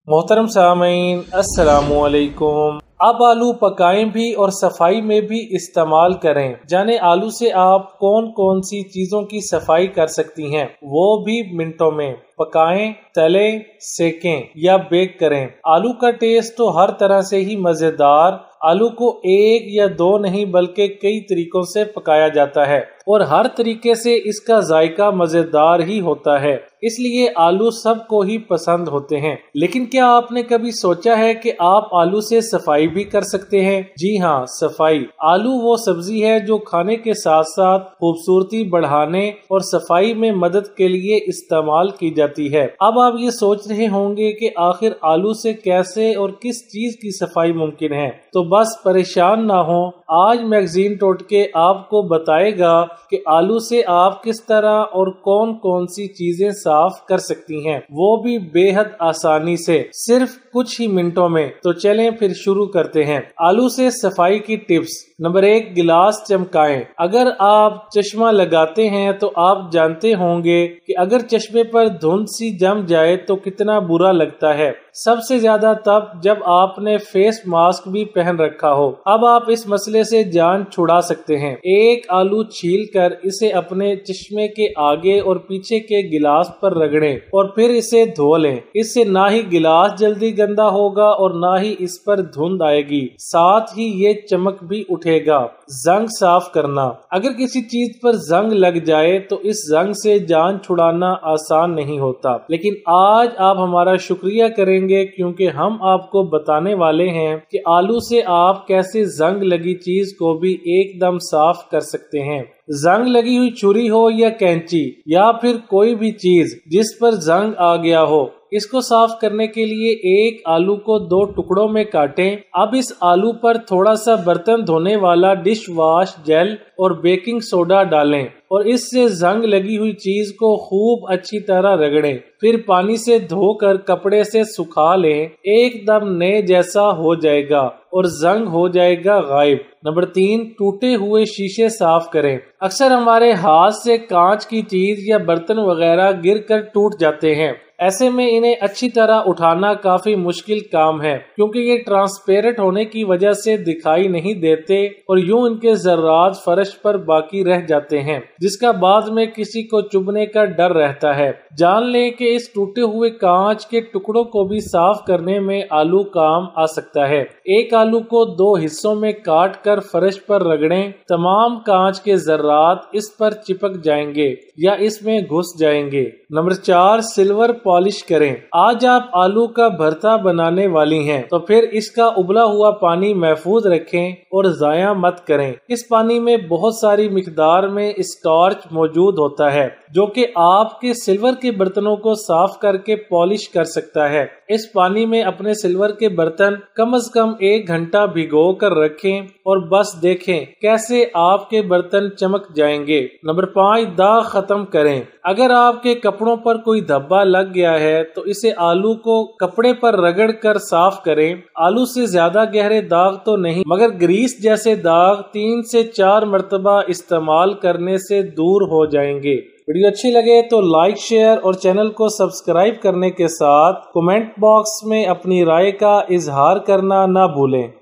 मोहतरम सामीन अस्सलामु अलैकुम। अब आलू पकाएं भी और सफाई में भी इस्तेमाल करें। जाने आलू से आप कौन कौन सी चीजों की सफाई कर सकती हैं, वो भी मिनटों में। पकाएं, तलें, सेकें या बेक करें। आलू का टेस्ट तो हर तरह से ही मजेदार। आलू को एक या दो नहीं बल्कि कई तरीकों से पकाया जाता है और हर तरीके से इसका जायका मजेदार ही होता है, इसलिए आलू सबको ही पसंद होते हैं। लेकिन क्या आपने कभी सोचा है कि आप आलू से सफाई भी कर सकते हैं? जी हाँ, सफाई। आलू वो सब्जी है जो खाने के साथ साथ खूबसूरती बढ़ाने और सफाई में मदद के लिए इस्तेमाल की जाती है। अब आप ये सोच रहे होंगे कि आखिर आलू से कैसे और किस चीज की सफाई मुमकिन है, तो बस परेशान ना हो। आज मैगजीन टोटके आपको बताएगा कि आलू से आप किस तरह और कौन कौन सी चीजें साफ कर सकती हैं, वो भी बेहद आसानी से, सिर्फ कुछ ही मिनटों में। तो चलें फिर शुरू करते हैं। आलू से सफाई की टिप्स। नंबर 1, गिलास चमकाएं। अगर आप चश्मा लगाते हैं तो आप जानते होंगे कि अगर चश्मे पर धुंध सी जम जाए तो कितना बुरा लगता है, सबसे ज्यादा तब जब आपने फेस मास्क भी पहन रखा हो। अब आप इस मसले से जान छुड़ा सकते हैं। एक आलू छील कर इसे अपने चश्मे के आगे और पीछे के गिलास पर रगड़ें और फिर इसे धो लें। इससे ना ही गिलास जल्दी गंदा होगा और ना ही इस पर धुंध आएगी, साथ ही ये चमक भी उठेगा। जंग साफ करना। अगर किसी चीज पर जंग लग जाए तो इस जंग से जान छुड़ाना आसान नहीं होता, लेकिन आज आप हमारा शुक्रिया करेंगे क्योंकि हम आपको बताने वाले हैं कि आलू से आप कैसे जंग लगी चीज को भी एकदम साफ कर सकते हैं। जंग लगी हुई छुरी हो या कैंची या फिर कोई भी चीज जिस पर जंग आ गया हो, इसको साफ करने के लिए एक आलू को 2 टुकड़ों में काटें। अब इस आलू पर थोड़ा सा बर्तन धोने वाला डिश वॉश जेल और बेकिंग सोडा डालें और इससे जंग लगी हुई चीज को खूब अच्छी तरह रगड़ें। फिर पानी से धोकर कपड़े से सुखा लें। एकदम नए जैसा हो जाएगा और जंग हो जाएगा गायब। नंबर 3, टूटे हुए शीशे साफ करें। अक्सर हमारे हाथ से कांच की चीज या बर्तन वगैरह गिरकर टूट जाते हैं। ऐसे में इन्हें अच्छी तरह उठाना काफी मुश्किल काम है क्योंकि ये ट्रांसपेरेंट होने की वजह से दिखाई नहीं देते और यूं इनके जर्रात फर्श पर बाकी रह जाते हैं, जिसका बाद में किसी को चुभने का डर रहता है। जान लें कि इस टूटे हुए कांच के टुकड़ों को भी साफ करने में आलू काम आ सकता है। एक आलू को 2 हिस्सों में काट कर फर्श पर रगड़ें। तमाम कांच के जर्रात इस पर चिपक जाएंगे या इसमें घुस जाएंगे। नंबर 4, सिल्वर पॉलिश करें। आज आप आलू का भरता बनाने वाली हैं, तो फिर इसका उबला हुआ पानी महफूज रखें और जाया मत करें। इस पानी में बहुत सारी मिकदार में स्टार्च मौजूद होता है जो कि आपके सिल्वर के बर्तनों को साफ करके पॉलिश कर सकता है। इस पानी में अपने सिल्वर के बर्तन कम से कम 1 घंटा भिगो कर रखें और बस देखें कैसे आपके बर्तन चमक जाएंगे। नंबर 5, दाग खत्म करें। अगर आपके कपड़ों पर कोई धब्बा लग गया है तो इसे आलू को कपड़े पर रगड़ कर साफ करें। आलू से ज्यादा गहरे दाग तो नहीं, मगर ग्रीस जैसे दाग 3 से 4 मरतबा इस्तेमाल करने से दूर हो जाएंगे। वीडियो अच्छी लगे तो लाइक, शेयर और चैनल को सब्सक्राइब करने के साथ कमेंट बॉक्स में अपनी राय का इजहार करना ना भूलें।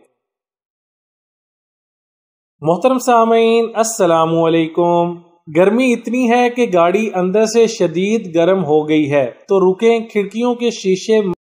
मोहतरम सामीन अस्सलामु अलैकुम। गर्मी इतनी है कि गाड़ी अंदर से शदीद गर्म हो गई है, तो रुकें, खिड़कियों के शीशे